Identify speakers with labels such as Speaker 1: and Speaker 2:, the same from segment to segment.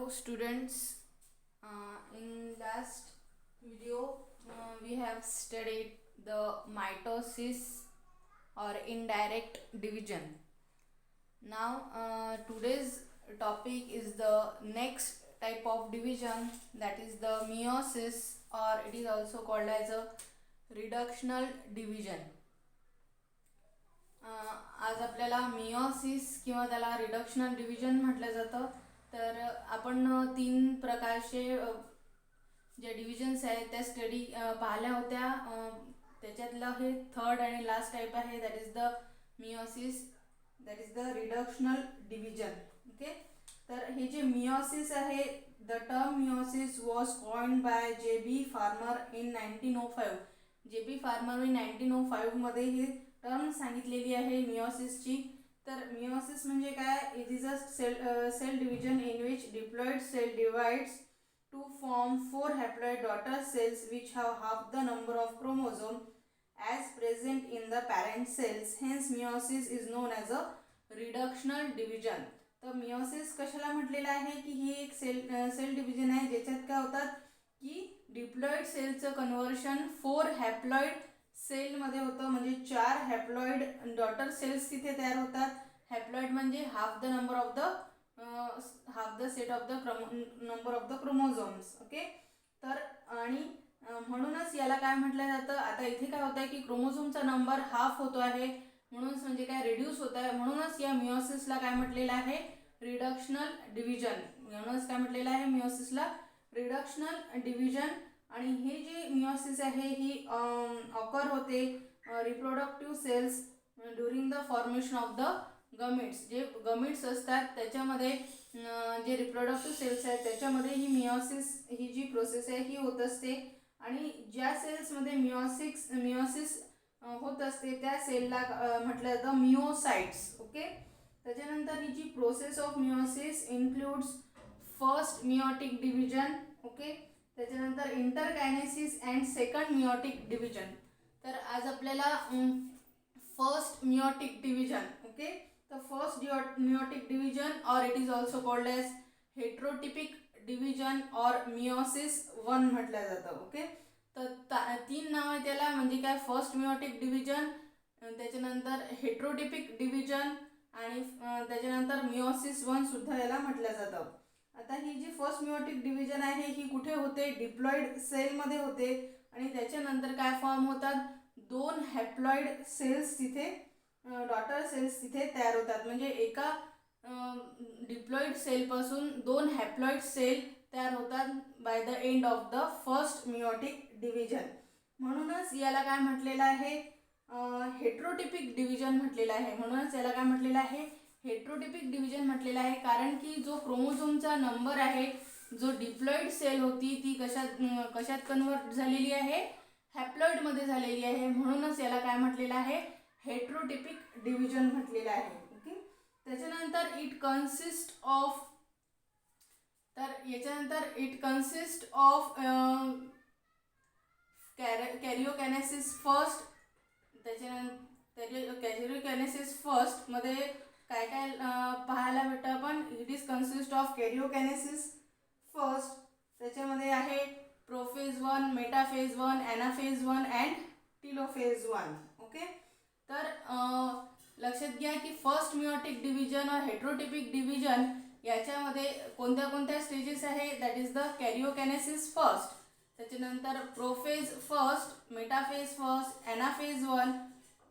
Speaker 1: Hello students, in last video we have studied the mitosis or indirect division. Now today's topic is the next type of division, that is the meiosis, or it is also called as a reductional division. आज आपल्याला meiosis किंवा त्याला reductional division म्हटलं जातं. तर आपण तीन प्रकारचे जे डिव्हिजन्स आहेत त्या स्टडी पाहिल्या होत्या. त्याच्यातलं हे थर्ड आणि लास्ट टाईप आहे, that is the meiosis, that is the reductional division. Okay, तर हे जे मियोसिस आहे, the term meiosis was coined bye JB. Farmer in 1905. JB. Farmer in 1905 मध्ये हे टर्म सांगितलेली आहे मियोसिसची. तर मियोसिस म्हणजे काय? It is a cell division in which diploid cell divides to form 4 haploid daughter cells which have half the number of chromosome as present in the parent cells. Hence meiosis is known as a reductional division. तर meiosis कशाला म्हटलेलं आहे की ही एक sale division आहे ज्याच्यात काय होतात की डिप्लॉइड सेलचं कन्व्हर्शन 4 हॅप्लॉइड सेलमध्ये होतं. म्हणजे 4 हॅप्लॉइड डॉटर सेल्स तिथे तयार होतात. हॅप्लॉइड म्हणजे half the set of the number of the chromosomes. Okay, तर आणि म्हणूनच याला काय म्हटलं जातं, आता इथे काय होतं आहे की क्रोमोझोमचा नंबर हाफ होतो आहे, म्हणूनच म्हणजे काय रिड्यूस होत आहे. म्हणूनच या मियोसिसला काय म्हटलेलं आहे, रिडक्शनल डिव्हिजन. म्हणूनच काय म्हटलेलं आहे मियोसिसला रिडक्शनल डिव्हिजन. आणि हे जे मियोसिस आहे ही ऑकर होते reproductive cells during the formation of the gametes. जे गमिट्स असतात त्याच्यामध्ये जे रिप्रोडक्टिव्ह सेल्स आहेत त्याच्यामध्ये ही मियोसिस ही जी प्रोसेस आहे ही होत असते. आणि ज्या सेल्समध्ये मियोसिस होत असते त्या सेलला म्हटलं जातं मियोसाइट्स. ओके, त्याच्यानंतर ही जी process of meiosis includes first meiotic division. Okay, त्याच्यानंतर interkinesis and second meiotic division. तर आज आपल्याला फर्स्ट मियोटिक डिव्हिजन. ओके, तर first meiotic division or it is also called as heterotypic division or meiosis 1 म्हटलं जातं. ओके, तर 3 नाव आहे त्याला, म्हणजे काय, फर्स्ट मियोटिक डिव्हिजन, त्याच्यानंतर हेट्रोटिपिक डिव्हिजन आणि त्याच्यानंतर मियोसिस 1 सुद्धा याला म्हटलं जातं. आता ही जी फर्स्ट मियोटिक डिव्हिजन आहे ही कुठे होते, डिप्लॉइड सेलमध्ये होते. आणि त्याच्यानंतर काय फॉर्म होतात, 2 हॅप्लॉइड सेल्स तिथे डॉटर सेल्स तिथे तयार होतात. म्हणजे एका डिप्लॉइड सेलपासून 2 हॅप्लॉइड सेल तयार होतात by the end of the first meiotic division. म्हणूनच याला काय म्हटलेलं आहे, हेट्रोटिपिक डिव्हिजन म्हटलेलं आहे. म्हणूनच याला काय म्हटलेलं आहे, हेट्रोटिपिक डिव्हिजन म्हटलेलं आहे. कारण की जो क्रोमोझोमचा नंबर आहे, जो डिप्लॉइड सेल होती ती कशात कन्वर्ट झालेली आहे, हॅप्लॉइडमध्ये झालेली आहे. म्हणूनच याला काय म्हटलेलं आहे, हेट्रोटिपिक डिव्हिजन म्हटलेलं आहे. ओके, त्याच्यानंतर इट कन्सिस्ट ऑफ कॅरिओकायनेसिस फर्स्ट. त्याच्यानंतर कॅरिओकायनेसिस फर्स्ट मध्ये काय काय पाहायला भेटतं आपण, it is consist of कॅरिओकायनेसिस first. त्याच्यामध्ये आहे prophase 1, metaphase 1, anaphase 1 and telophase 1. Okay, तर लक्षात घ्या की फर्स्ट मियोटिक डिव्हिजन और हेट्रोटिपिक डिव्हिजन याच्यामध्ये कोणत्या कोणत्या स्टेजेस आहे, दॅट इज द कॅरिओकायनेसिस फर्स्ट, त्याच्यानंतर prophase first, metaphase first, anaphase 1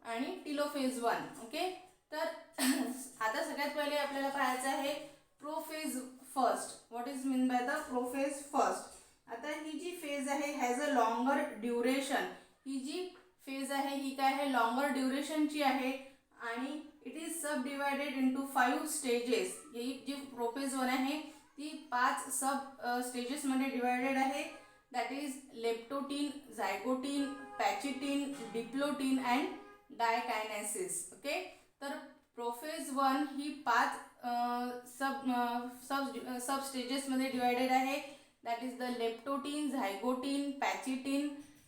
Speaker 1: आणि टिलोफेज 1. ओके, तर आता सगळ्यात पहिले आपल्याला पाहायचं आहे prophase first. What is mean by the prophase first. आता ही जी फेज आहे हॅज अ लॉंगर ड्युरेशन. ही जी फेज आहे ही काय आहे, लॉंगर ड्युरेशनची आहे. आणि it is subdivided into 5 stages. ही जी प्रोफेज 1 आहे ती 5 सब स्टेजेसमध्ये डिवायडेड आहे. That is leptotene, zygotene, pachytene, diplotene and diakinesis. Okay, तर प्रोफेज 1 ही 5 सब स्टेजेसमध्ये डिवायडेड आहे. That is the leptotene, zygotene, pachytene,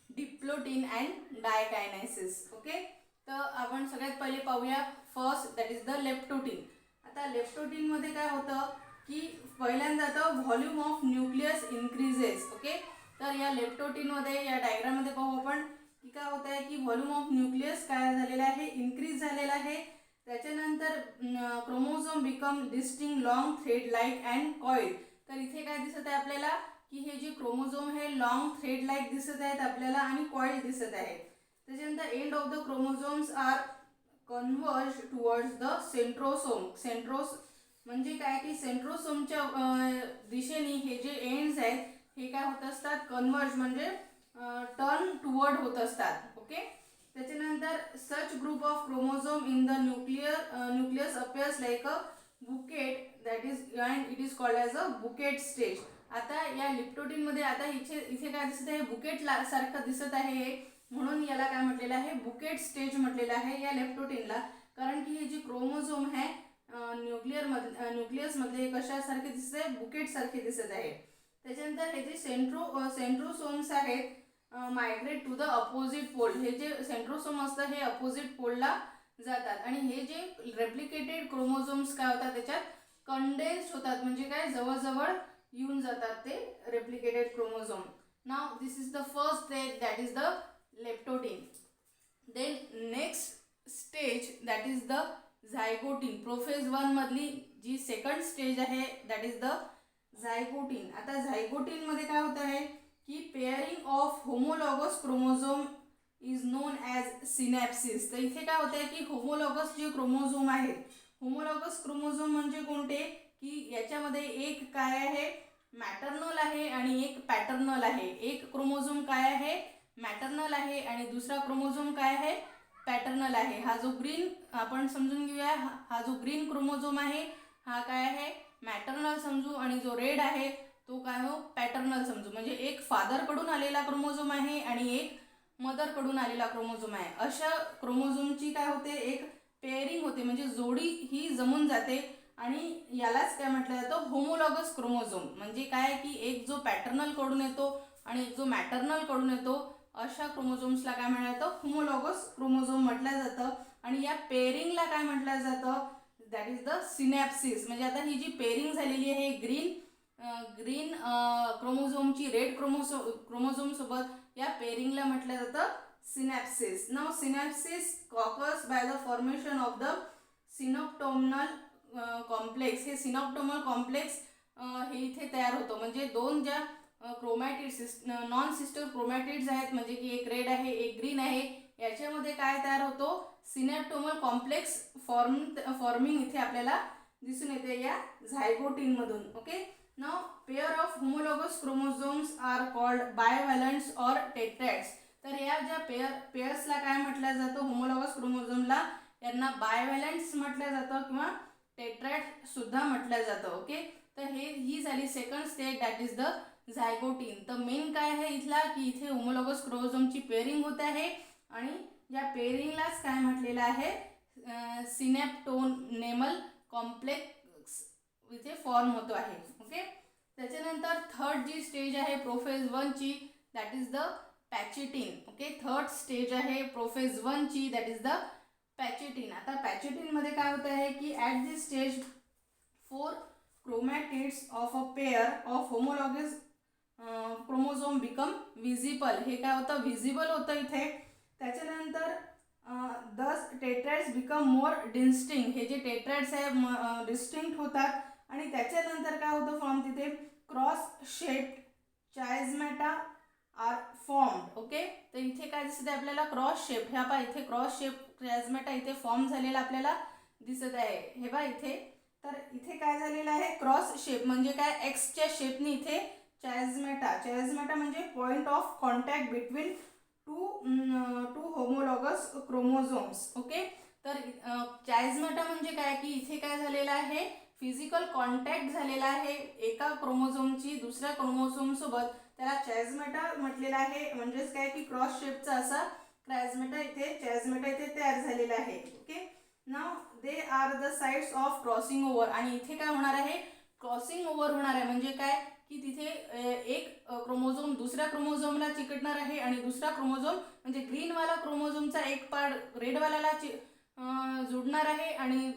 Speaker 1: diplotene and diakinesis. Okay, तर आपण सगळ्यात पहिले पाहूया first, that is the leptotene. आता लेप्टोटीनमध्ये काय होतं, की पहिल्यांदा तर volume of nucleus increases. Okay, तर या लेप्टोटीनमध्ये या डायग्राममध्ये पाहू आपण की काय होत आहे की व्हॉल्यूम ऑफ न्यूक्लियस काय झालेला आहे, इन्क्रीज झालेला आहे. त्याच्यानंतर chromosome become distinct long thread like and coil. तर इथे काय दिसत आहे आपल्याला की हे जे क्रोमोझोम हे लॉंग थ्रेड लाईक दिसत आहेत आपल्याला आणि कॉइल दिसत आहेत. त्याच्यानंतर end of the chromosomes are converge towards the centrosome. म्हणजे काय की सेंट्रोसोमच्या दिशेने हे जे एंड्स आहेत हे काय होत असतात, कन्वर्ज म्हणजे टर्न टुवर्ड होत असतात. ओके, त्याच्यानंतर such group of chromosome in the nucleus appears like a bouquet that is and it is called as a bouquet stage. आता या लिप्टोटीनमध्ये आता इथे काय दिसत आहे, बुकेट सारखं दिसत आहे, म्हणून याला काय म्हटलेलं आहे, बुकेट स्टेज म्हटलेलं आहे या लेप्टोटीनला. कारण की हे जे क्रोमोझोम आहे न्यूक्लियस मधले कशासारखे दिसत आहे, बुकेट सारखे दिसत आहे. त्याच्यानंतर हे जे सेंट्रोसोम्स आहेत migrate to the opposite pole. हे जे सेंट्रोसोम असतं हे अपोजिट पोलला जातात आणि हे जे रेप्लिकेटेड क्रोमोझोम्स काय होतात त्याच्यात कंडेन्स्ड होतात, म्हणजे काय जवळजवळ येऊन जातात ते replicated chromosome. Now this is the first stage that is the leptotene. Then next stage that is the zygotene. Prophase 1 मधली जी सेकंड स्टेज आहे दॅट इज द झायगोटीन. आता झायगोटीन मध्ये काय होत आहे की pairing of homologous chromosome is known as synapsis. तर इथे काय होत आहे की होमोलॉगस जे क्रोमोझोम आहेत, होमोलॉगस क्रोमोझोम म्हणजे कोणते की याच्यामध्ये एक काय आहे मॅटर्नल आहे आणि एक पॅटर्नल आहे. एक क्रोमोझोम काय आहे मॅटर्नल आहे आणि दुसरा क्रोमोझोम काय आहे पॅटर्नल आहे. हा जो ग्रीन आपण समजून घेऊया, हा जो ग्रीन क्रोमोझोम आहे हा काय आहे मॅटर्नल समजू आणि जो रेड आहे तो काय हो पॅटर्नल समजू. म्हणजे एक फादर कडून आलेला क्रोमोझोम आहे आणि एक मदर कडून आलेला क्रोमोझोम आहे. अशा क्रोमोझोमची काय होते एक पेअरिंग होते, म्हणजे जोडी ही जमून जाते आणि यालाच काय म्हटलं जातं होमोलॉगस क्रोमोझोम. म्हणजे काय की एक जो पॅटर्नल कडून येतो आणि एक जो मॅटर्नल कडून येतो अशा क्रोमोझोम्सला काय म्हटलं जातं होमोलॉगस क्रोमोझोम म्हटलं जातं. आणि या पेअरिंगला काय म्हटलं जातं दॅट इज द सिनॅप्सिस. म्हणजे आता ही जी पेअरिंग झालेली आहे ग्रीन क्रोमोझोमची रेड क्रोमोझोम सोबत या पेअरिंगला म्हटलं जातं synapsis. Now synapsis occurs by the formation of the synaptonemal complex. हे सिनॉप्टोमल कॉम्प्लेक्स हे इथे तयार होतं. म्हणजे दोन ज्या क्रोमॅटिड्स नॉन सिस्टर क्रोमॅटिड्स आहेत, म्हणजे की एक रेड आहे एक ग्रीन आहे, याच्यामध्ये काय तयार होतो सिनॅप्टोमल कॉम्प्लेक्स फॉर्मिंग इथे आपल्याला दिसून येते या झायगोटीन मधून. Okay, now pair of homologous chromosomes are called bivalents or tetrads. तर या ज्या पेअर्सला काय म्हटलं जातं होमोलॉगस क्रोमोझोमला यांना बायव्हॅलंट्स म्हटलं जातं किंवा टेट्रॅड सुद्धा म्हटलं जातं. ओके, तर ही झाली second stage that is the zygotene. तर मेन काय आहे इथला की इथे होमोलॉगस क्रोमोझोमची पेअरिंग होत आहे आणि या पेअरिंगलाच काय म्हटलेलं आहे सिनॅप्टोनेमल कॉम्प्लेक्स इथे फॉर्म होतो आहे. ओके, त्याच्यानंतर थर्ड जी स्टेज आहे प्रोफेज 1 ची that is the pachytene. Okay, third stage आहे प्रोफेज 1 ची दॅट इज द पॅचेटिन. आता पॅचेटिन मध्ये काय होत आहे की at this stage 4 chromatids of a pair of homologous chromosome become visible. हे काय होतं विजिबल होतं इथे. त्याच्यानंतर दस टेट्रॅड्स बिकम मोर डिस्टिंक्ट. हे जे टेट्रॅड्स आहे डिस्टिंक्ट होतात आणि त्याच्यानंतर काय होतं फॉर्म तिथे cross shaped chiasmata are formed. Okay, तर इथे काय दिसत आहे आपल्याला क्रॉस शेप. ह्या पहा इथे क्रॉस शेप चायझमॅटा इथे फॉर्म झालेला आपल्याला दिसत आहे. हे पहा इथे, तर इथे काय झालेलं आहे क्रॉस शेप म्हणजे काय एक्सच्या शेपनी इथे चायझमॅटा म्हणजे point of contact between two homologous chromosomes. Okay, तर चायझमॅटा म्हणजे काय की इथे काय झालेलं आहे फिजिकल कॉन्टॅक्ट झालेला आहे एका क्रोमोझोमची दुसऱ्या क्रोमोझोम सोबत, त्याला चायझमॅटा म्हटलेलं आहे. म्हणजेच काय की क्रॉस शेपचा असा चायझमॅटा इथे तयार झालेला आहे. Okay, now they are the sides of crossing over. आणि इथे काय होणार आहे क्रॉसिंग ओव्हर होणार आहे. म्हणजे काय की तिथे एक क्रोमोझोम दुसऱ्या क्रोमोझोमला चिकटणार आहे आणि दुसरा क्रोमोझोम म्हणजे ग्रीनवाला क्रोमोझोमचा एक पार्ट रेडवाल्याला जुडणार आहे आणि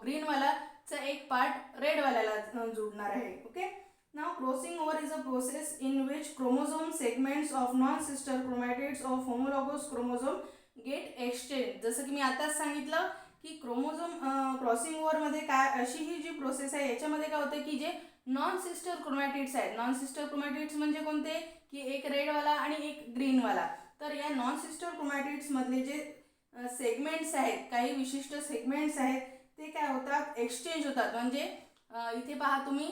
Speaker 1: ग्रीनवाला चा एक पार्ट रेडवाल्याला जुडणार आहे. Okay, now crossing over is a process in which chromosome segments of non sister chromatids of homologous chromosome get exchange. जसं की मी आताच सांगितलं की क्रोमोझोम क्रॉसिंग ओव्हरमध्ये काय अशी ही जी प्रोसेस आहे याच्यामध्ये काय होतं की जे नॉन सिस्टर क्रोमॅटिड्स आहेत, नॉन सिस्टर क्रोमॅटिड्स म्हणजे कोणते की एक रेडवाला आणि एक ग्रीनवाला. तर या नॉन सिस्टर क्रोमॅटिड्समधले जे सेगमेंट्स आहेत, काही विशिष्ट सेगमेंट्स आहेत ते काय होतात, एक्सचेंज होतात. म्हणजे इथे पहा तुम्ही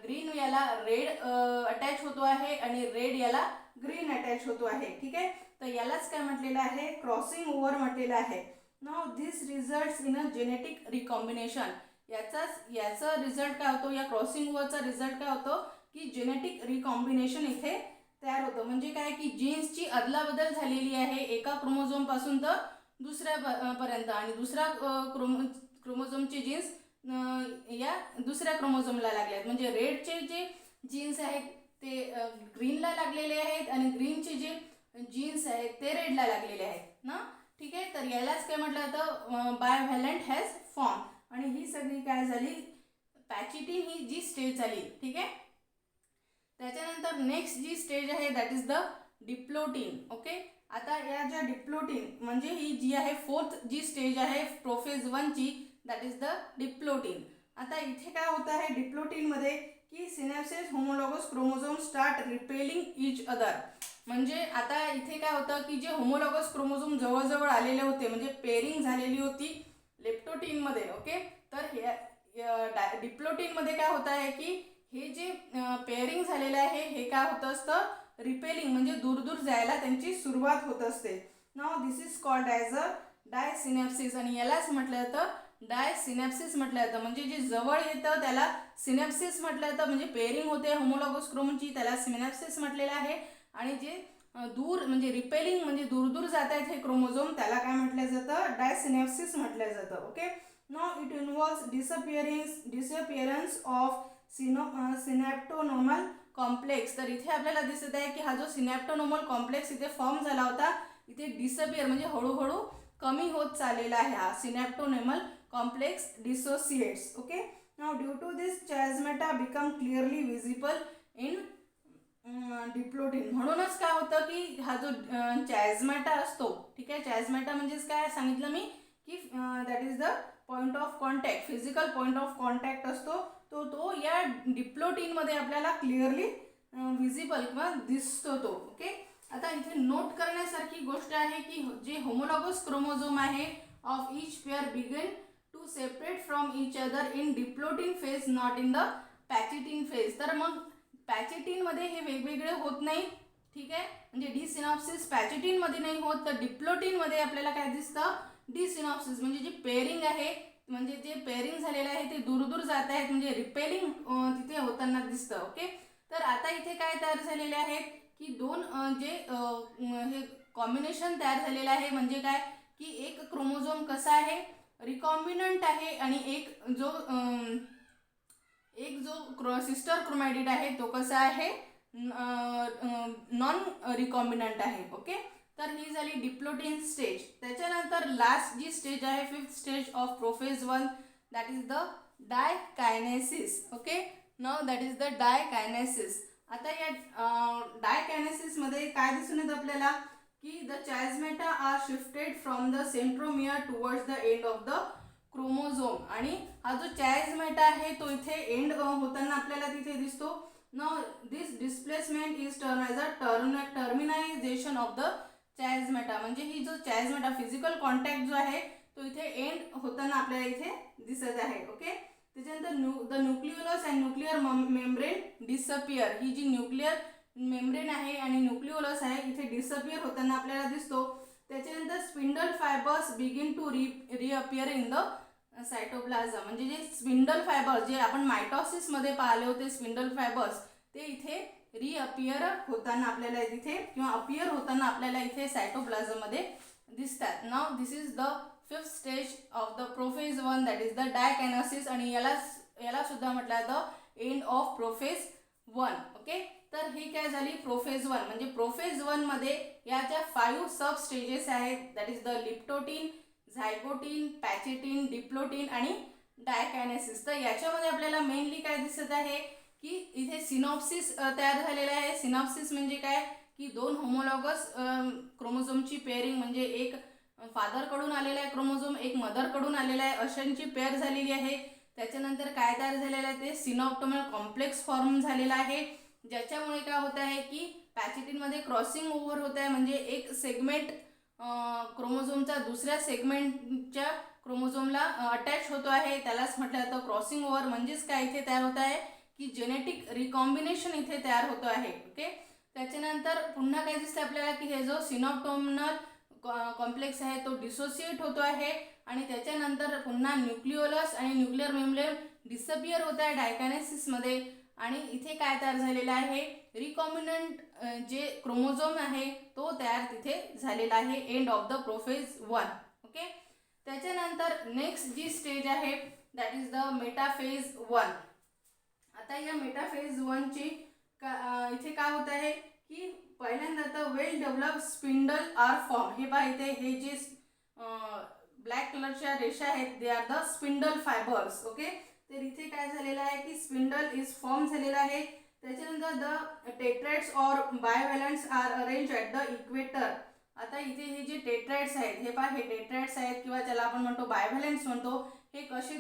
Speaker 1: ग्रीन याला रेड अटॅच होतो आहे आणि रेड याला ग्रीन अटॅच होतो आहे. ठीक आहे, तर यालाच काय म्हटलेलं आहे, क्रॉसिंग ओव्हर म्हटलेलं आहे. Now this results in a genetic recombination. याचा रिझल्ट काय होतो, या क्रॉसिंग ओव्हरचा रिझल्ट काय होतो की जेनेटिक रिकॉम्बिनेशन इथे तयार होतं. म्हणजे काय की जीन्सची अदलाबदल झालेली आहे एका क्रोमोझोम पासून तर दुसऱ्या पर्यंत, आणि दुसरा क्रोमोझोमचे जीन्स या दुसऱ्या क्रोमोझोमला लागले आहेत. म्हणजे रेडचे जे जीन्स आहेत ते ग्रीनला लागलेले आहेत आणि ग्रीनचे जे जीन्स आहेत ते रेडला लागलेले आहेत ना. ठीक आहे, तर यालाच काय म्हटलं जातं, बायव्हॅलंट हॅज फॉर्म. आणि ही सगळी काय झाली, पॅचिटिन ही जी स्टेज झाली. ठीक आहे, त्याच्यानंतर नेक्स्ट जी स्टेज आहे that is the diplotene. Okay, आता या ज्या डिप्लोटिन म्हणजे ही जी आहे फोर्थ जी स्टेज आहे प्रोफेज 1 ची, दॅट इज द डिप्लोटिन. आता इथे काय होतं आहे डिप्लोटिनमध्ये की synapsis homologous chromosome start repelling each other. म्हणजे आता इथे काय होतं की जे होमोलॉगस क्रोमोझोम जवळजवळ आलेले होते, म्हणजे पेरिंग झालेली होती लेप्टोटिनमध्ये. ओके, तर डिप्लोटिनमध्ये काय होत आहे की हे जे पेअरिंग झालेलं आहे हे काय होत असतं, रिपेलिंग म्हणजे दूर दूर जायला त्यांची सुरुवात होत असते. Now this is called as a desynapsis. आणि यालाच म्हटलं जातं डायसिनॅप्सिस म्हटलं जातं. म्हणजे जे जवळ येतं त्याला सिनॅप्सिस म्हटलं जातं, म्हणजे पेअरिंग होते होमोलॉगस क्रोमोझोमची, त्याला सिनॅप्सिस म्हटलेलं आहे. आणि जे दूर म्हणजे रिपेलिंग म्हणजे दूर दूर जात आहेत हे क्रोमोझोम, त्याला काय म्हटलं जातं, डायसिनॅप्सिस म्हटलं जातं. Okay, now it involves disappearance of synaptonemal complex. तर इथे आपल्याला दिसत आहे की हा जो सिनॅप्टोनोमल कॉम्प्लेक्स इथे फॉर्म झाला होता, इथे डिसअपिअर म्हणजे हळूहळू कमी होत चाललेला आहे. हा synaptonemal complex dissociates. Okay, now due to this chiasmata become clearly visible in diplotene. म्हणूनच काय होतं की हा जो चायझमेटा असतो, ठीक आहे, चायझमेटा म्हणजेच काय सांगितलं मी की that is the point of contact, physical point of contact असतो तो या डिप्लोटिनमध्ये आपल्याला क्लिअरली विजिबल किंवा दिसतो तो. ओके, आता इथे नोट करण्यासारखी गोष्ट आहे की जे होमोलॉगस क्रोमोझोम आहे of each pair begin to separate from each other in diplotene phase, not in the pachytene phase. तर मग पॅचिटिनमध्ये हे वेगवेगळे होत नाही. ठीक आहे, म्हणजे डिसिनॉप्सिस पॅचिटिनमध्ये नाही होत, तर डिप्लोटिनमध्ये आपल्याला काय दिसतं, डिसिनॉप्सिस म्हणजे जे पेअरिंग आहे, म्हणजे जे पेअरिंग झालेलं आहे ते दूर दूर जात आहेत, म्हणजे रिपेलिंग तिथे होताना दिसतं. ओके, तर आता इथे काय तयार झालेले आहेत की दोन जे हे कॉम्बिनेशन तयार झालेलं आहे. म्हणजे काय की एक क्रोमोझोम कसा आहे, रिकॉम्बिनंट आहे, आणि एक जो सिस्टर क्रोमॅटिड आहे तो कसा आहे, नॉन रिकॉम्बिनंट आहे. ओके, तर ही झाली डिप्लोटिन स्टेज. त्याच्यानंतर लास्ट जी स्टेज आहे fifth stage of prophase 1, that is the diakinesis. Okay, now that is the diakinesis. आता या डायकायनेसिसमध्ये काय दिसून येतं आपल्याला की the chiasmata are shifted from the centromere towards the end of the chromosome. आणि हा जो चायझमेटा आहे तो इथे एंड होताना आपल्याला तिथे दिसतो. Now this displacement is term as a terminalization of the chiasmata. म्हणजे ही जो चायझमेटा फिजिकल कॉन्टॅक्ट जो आहे तो इथे एंड होताना आपल्याला इथे दिसत आहे. ओके, त्याच्यानंतर the nucleolus and nuclear membrane disappear. ही जी न्यूक्लिअर मेम्ब्रेन आहे आणि न्यूक्लिओलस आहे इथे डिसअपिअर होताना आपल्याला दिसतो. त्याच्यानंतर spindle fibres begin to reappear in the cytoplasm. म्हणजे जे स्पिंडल फायबर जे आपण मायटॉसिसमध्ये पाहिले होते स्पिंडल फायबर्स, ते इथे रिअपिअर होताना आपल्याला तिथे किंवा अपिअर होताना आपल्याला इथे सायटोप्लाझममध्ये दिसतात. Now this is the fifth stage of the prophase 1, that is the diakinesis. आणि याला सुद्धा म्हटलं जातं एंड ऑफ प्रोफेज 1. ओके, तर ही काय झाली प्रोफेज 1. म्हणजे प्रोफेज 1 मध्ये या ज्या 5 सब स्टेजेस आहेत, दॅट इज द लिप्टोटिन, झायगोटीन, पॅचेटिन, डिप्लोटिन आणि डायकायनेसिस. तर याच्यामध्ये आपल्याला मेनली काय दिसत आहे की इथे सिनॉप्सिस तयार झालेला आहे. सिनॉप्सिस म्हणजे काय की दोन होमोलॉगस क्रोमोझोमची पेअरिंग, म्हणजे एक फादरकडून आलेला आहे क्रोमोझोम, एक मदरकडून आलेला आहे, अशांची पेअर झालेली आहे. त्याच्यानंतर काय तयार झालेलं आहे ते सिनॉप्टोमल कॉम्प्लेक्स फॉर्म झालेला आहे, ज्याच्यामुळे काय होत आहे की पॅचेटिनमध्ये क्रॉसिंग ओव्हर होत आहे, म्हणजे एक सेगमेंट क्रोमोझोमचा दुसऱ्या सेगमेंटच्या क्रोमोझोमला अटॅच होतो आहे, त्यालाच म्हटलं जातं क्रॉसिंग ओव्हर. म्हणजेच काय इथे तयार होत आहे की जेनेटिक रिकॉम्बिनेशन इथे तयार होतो आहे. ओके, त्याच्यानंतर पुन्हा काय दिसतं आपल्याला की हे जो सिनॉप्टोमल कॉम्प्लेक्स आहे तो डिसोसिएट होतो आहे आणि त्याच्यानंतर पुन्हा न्यूक्लिओलस आणि न्यूक्लिअर मेम्ब्रेन डिसअपियर होत आहे डायकायनेसिसमध्ये. आणि इथे काय तयार झालेलं आहे, रिकॉम्बिनंट जे क्रोमोझोम आहे तो तयार तिथे झालेला आहे. End of the prophase 1. Okay, त्याच्यानंतर नेक्स्ट जी स्टेज आहे दॅट इज द मेटाफेज 1. आता या मेटाफेज 1 ची इथे काय होत आहे की पहिल्यांदा तर वेल डेव्हलप स्पिंडल आर फॉर्म. हे पहा इथे हे जे ब्लॅक कलरच्या रेषा आहेत they are the spindle fibres. Okay, तर इथे काय झालेलं आहे की स्पिंडल इज फॉर्म झालेला आहे. त्याच्यानंतर द टेट्राइड्स और bivalents are arrange at the equator. आता इथे हे जे टेट्राइड्स आहेत, हे पहा हे टेट्राइड्स आहेत किंवा ज्याला आपण म्हणतो बायव्हॅलंट्स म्हणतो, हे कसे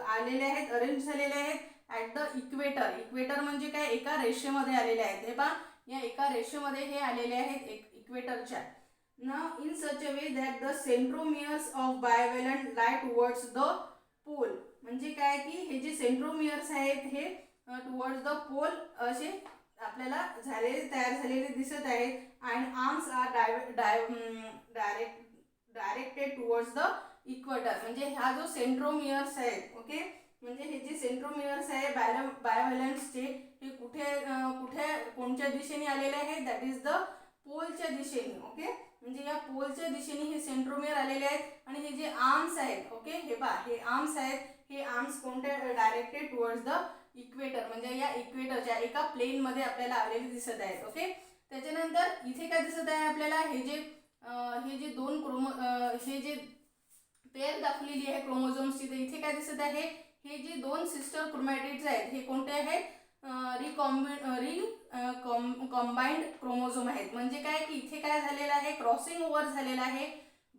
Speaker 1: आलेले आहेत, अरेंज झालेले आहेत ॲट द इक्वेटर. इक्वेटर म्हणजे काय, एका रेषेमध्ये आलेले आहेत. हे पहा या एका रेषेमध्ये हे आलेले आहेत इक्वेटरच्या. Now in such a way that the centromeres of bivalent lie towards the pole. म्हणजे काय की हे जे सेंट्रोमियर्स आहेत हे टुवर्ड्स द पोल असे आपल्याला तयार झालेले दिसत आहेत. And arms are directed towards the equator. म्हणजे हा जो सेंट्रोमियर्स आहे, ओके, म्हणजे हे जे सेंट्रोमियर्स आहे बायव्हॅलंट्सचे हे कोणत्या दिशेने आलेले आहे, दॅट इज द पोलच्या दिशेने. ओके, म्हणजे या पोलच्या दिशेने हे सेंट्रोमियर आलेले आहेत. आणि हे जे आर्म्स आहेत, ओके, हे पहा हे आर्म्स आहेत, हे आर्म्स कोणत्या डायरेक्टेड टुवर्ड्स द इक्वेटर, म्हणजे या इक्वेटरच्या एका प्लेन मध्ये आपल्याला आलेले दिसत आहेत. ओके, त्याच्यानंतर इथे काय दिसत आहे आपल्याला, हे जे दोन हे जे पेअर दाखवलेली आहे क्रोमोझोम्सची, तर इथे काय दिसत आहे, हे जे दोन सिस्टर क्रोमॅटिड्स आहेत हे कोणते आहेत, कॉम्बाइंड क्रोमोझोम आहेत. म्हणजे काय की इथे काय झालेलं आहे, क्रॉसिंग ओव्हर झालेला आहे.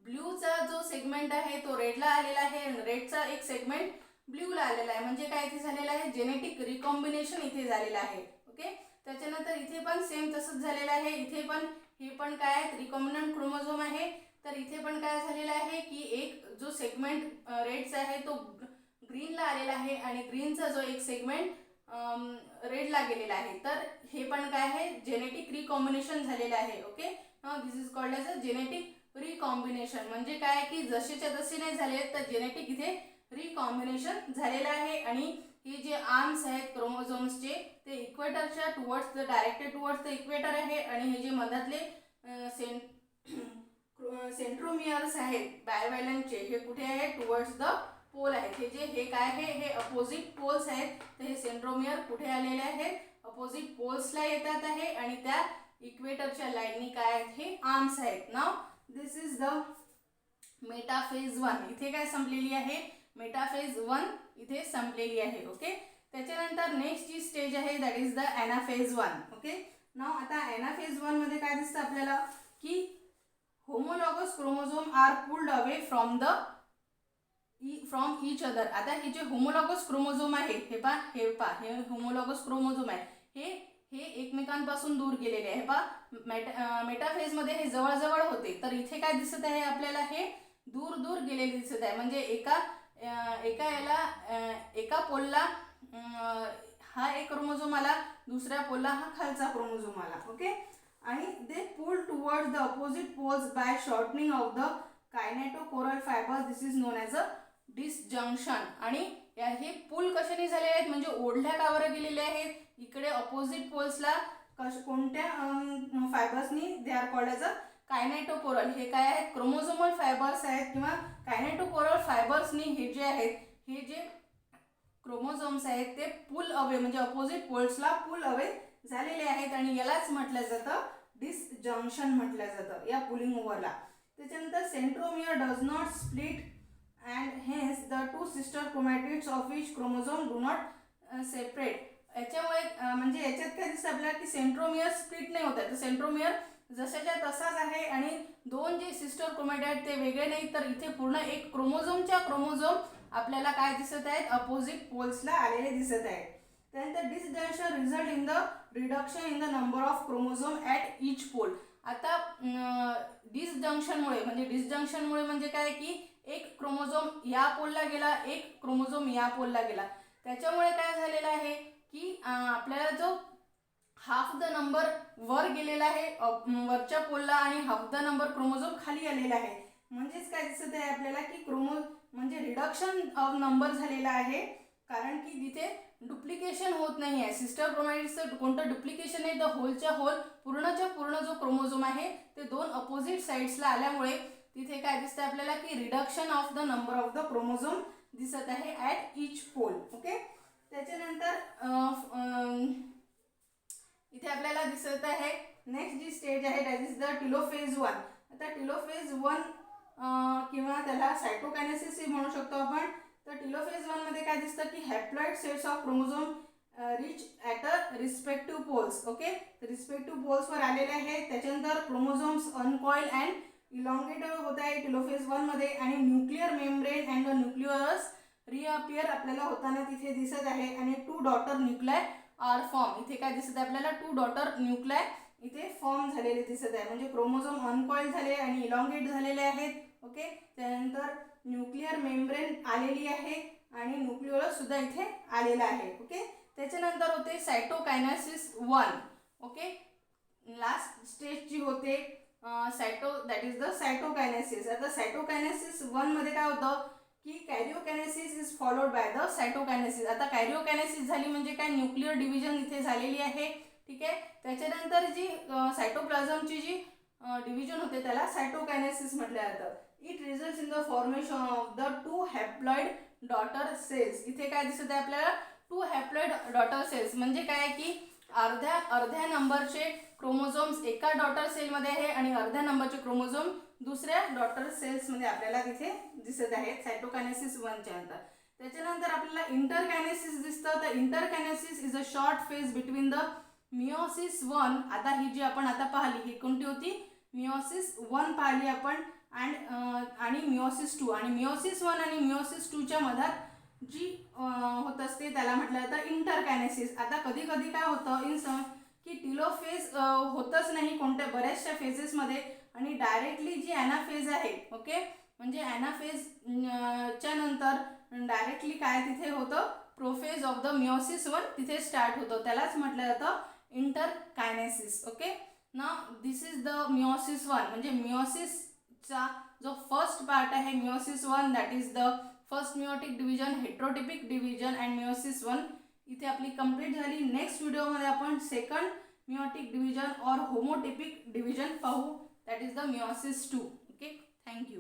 Speaker 1: ब्ल्यूचा जो सेगमेंट आहे तो रेडला आलेला आहे, रेडचा एक सेगमेंट ब्ल्यूला आलेला आहे. म्हणजे काय इथे झालेलं आहे, जेनेटिक रिकॉम्बिनेशन इथे झालेलं आहे. ओके, त्याच्यानंतर इथे पण सेम तसंच झालेलं आहे. इथे पण हे पण काय आहे, रिकॉम्बिनंट क्रोमोझोम आहे. तर इथे पण काय झालेलं आहे की एक जो सेगमेंट रेडचा आहे तो ग्रीनला आलेला आहे आणि ग्रीनचा जो एक सेगमेंट रेडला गेलेला आहे. तर हे पण काय आहे, जेनेटिक रिकॉम्बिनेशन झालेलं आहे. Okay, this is called as a genetic recombination. म्हणजे काय की जसेच्या तसे नाही झाले तर जेनेटिक इथे रिकॉम्बिनेशन झालेलं आहे. आणि हे जे आर्म्स आहेत क्रोमोझोम्सचे ते इक्वेटरच्या towards the directed towards the equator आहे. आणि हे जे मधातले सेंट्रोमियर्स आहेत बायव्हॅलंटचे हे कुठे आहे, टुवर्ड्स द पोल आहेत. हे काय आहे, हे अपोजिट पोल्स आहेत. तर हे सेंट्रोमियर कुठे आलेले आहेत, अपोजिट पोल्सला येतात आहे. आणि त्या इक्वेटरच्या लाईननी काय आहेत, हे आर्म्स आहेत. नाव दिस इज द मेटाफेज 1. इथे काय संपलेली आहे, मेटाफेज 1 इथे संपलेली आहे. ओके, त्याच्यानंतर नेक्स्ट जी स्टेज आहे that is the anaphase 1. Okay, now आता ॲनाफेज 1 मध्ये काय दिसतं आपल्याला की homologous chromosome are pulled away from each other. आता हे जे होमोलॉगस क्रोमोझोम आहे, हे पहा हे होमोलॉगस क्रोमोझोम आहे, हे एकमेकांपासून दूर गेलेले आहे. पहा मेटाफेज मध्ये हे जवळजवळ होते, तर इथे काय दिसत आहे आपल्याला, हे दूर दूर गेलेले दिसत आहे. म्हणजे एका पोलला हा एक क्रोमोझोम आला, दुसऱ्या पोलला हा खालचा क्रोमोझोम आला. ओके, आणि they pull towards the opposite poles by shortening of the kinetochoral fibre. This is known as a disjunction. आणि हे पुल कशाने झालेले आहेत, म्हणजे ओढल्या कावर गेलेले आहेत. इकडे अपोजिट पोल्सला कोणत्या फायबर्सनी, they are called as a kinetochoral. हे काय आहेत, क्रोमोझोमल फायबर्स आहेत किंवा कायनेटोकोरल फायबर्सनी हे जे आहेत, हे जे क्रोमोझोम्स आहेत ते पुल अवे म्हणजे अपोजिट पोल्सला पुल अवे झालेले आहेत. आणि यालाच म्हटलं जातं डिसजंक्शन म्हटलं जातं, या पुलिंग ओव्हरला. त्याच्यानंतर centromere does not split and hence the two sister chromatids of each chromosome do not separate. याच्यामुळे म्हणजे याच्यात काय दिसतं आपल्याला की सेंट्रोमियर स्प्लिट नाही होत आहे. तर सेंट्रोमियर जशाच्या तसाच आहे आणि दोन जे सिस्टर क्रोमॅटिड आहेत ते वेगळे नाही. तर इथे पूर्ण एक क्रोमोझोम आपल्याला काय दिसत आहेत, अपोजिट पोल्सला आलेले दिसत आहेत. त्यानंतर disjunction result in the reduction in the number of chromosome at each pole. आता डिसजंक्शनमुळे म्हणजे काय की एक क्रोमोझोम या पोलला गेला, एक क्रोमोझोम या पोलला गेला. त्याच्यामुळे काय झालेलं आहे की आपल्याला जो हाफ द नंबर वर गेलेला आहे वरच्या पोलला आणि हाफ द नंबर क्रोमोझोम खाली आलेला आहे. म्हणजेच काय दिसत आहे आपल्याला की म्हणजे रिडक्शन ऑफ नंबर झालेला आहे, कारण की तिथे डुप्लिकेशन होत नाही आहे. सिस्टर क्रोमॅटिड्सचं कोणतं डुप्लिकेशन नाही, तर होलच्या होल पूर्णच्या पूर्ण जो क्रोमोझोम आहे ते दोन अपोजिट साईड्सला आल्यामुळे तिथे काय दिसतं आपल्याला की reduction of the number of the chromosome दिसत आहे ॲट ईच पोल. ओके. त्याच्यानंतर इथे आपल्याला दिसत आहे नेक्स्ट जी स्टेज आहे दॅट इज द टेलोफेज 1. आता टेलोफेज 1 किंवा त्याला सायटोकायनेसिस म्हणू शकतो आपण. तर टेलोफेज 1 मध्ये काय दिसतं की haploid sets of chromosome reach at a respective poles. Okay. Respective पोल्सवर आलेले आहेत. त्याच्यानंतर क्रोमोझोम्स अनकॉइल अँड इलॉंगेटेड होत आहे टेलोफेज 1 मध्ये आणि nuclear membrane and the nucleus reappear आपल्याला होताना तिथे दिसत आहे आणि 2 डॉटर न्यूक्लिआय आर फॉर्म. इथे काय दिसत आहे आपल्याला 2 डॉटर न्यूक्लिआय इथे फॉर्म झालेले दिसत आहे. म्हणजे क्रोमोझोम अनकॉइल झाले आणि इलॉंगेट झालेले आहेत. ओके. त्यानंतर न्यूक्लिअर मेम्ब्रेन आलेली आहे आणि न्यूक्लिओलस सुद्धा इथे आलेला आहे. ओके. त्याच्यानंतर होते सायटोकायनेसिस 1. ओके. लास्ट स्टेज जी होते दॅट इज द सायटोकायनेसिस. आता सायटोकायनेसिस 1 मध्ये काय होतं की karyokinesis is followed by the cytokinesis. आता कॅरिओकायनेसिस झाली म्हणजे काय, न्यूक्लिअर डिव्हिजन इथे झालेली आहे. ठीक आहे. त्याच्यानंतर जी सायटोप्लाझमची जी डिव्हिजन होते त्याला सायटोकायनेसिस म्हटलं जातं. It results in the formation of the 2 haploid daughter cells. इथे काय दिसत आहे आपल्याला 2 हॅप्लॉइड डॉटर सेल्स म्हणजे काय की अर्ध्या नंबरचे क्रोमोझोम्स एका डॉटर सेलमध्ये आहे आणि अर्ध्या नंबरचे क्रोमोझोम दुसऱ्या डॉटर सेल्समध्ये आपल्याला तिथे दिसत आहेत सायटोकायनेसिस 1च्या नंतर. त्याच्यानंतर आपल्याला इंटरकायनेसिस दिसतं. तर interkinesis is a short phase between the meiosis 1. आता ही जी आपण आता पाहिली ही कोणती होती, मिओसिस 1 पाहिली आपण आणि मिओसिस 2. आणि मिओसिस 1 आणि मिओसिस 2च्या मधात जी होत असते त्याला म्हटलं जातं इंटरकायनेसिस. आता कधी कधी काय होतं की टेलोफेज होतच नाही कोणत्या बऱ्याचशा फेजेसमध्ये आणि डायरेक्टली जी ॲनाफेज आहे. ओके. म्हणजे ॲनाफेज च्या नंतर डायरेक्टली काय तिथे होतं, प्रोफेज ऑफ द मिओसिस 1 तिथे स्टार्ट होतं. त्यालाच म्हटलं जातं interkinesis. Okay. Now this is the meiosis 1. म्हणजे मिओसिसचा जो फर्स्ट पार्ट आहे meiosis 1 that is the first meiotic division, heterotypic division and meiosis 1 इथे आपली कंप्लीट झाली. नेक्स्ट व्हिडिओमध्ये आपण सेकंड मिओटिक डिव्हिजन और होमोटिपिक डिव्हिजन पाहू that is the meiosis 2. Okay. Thank you.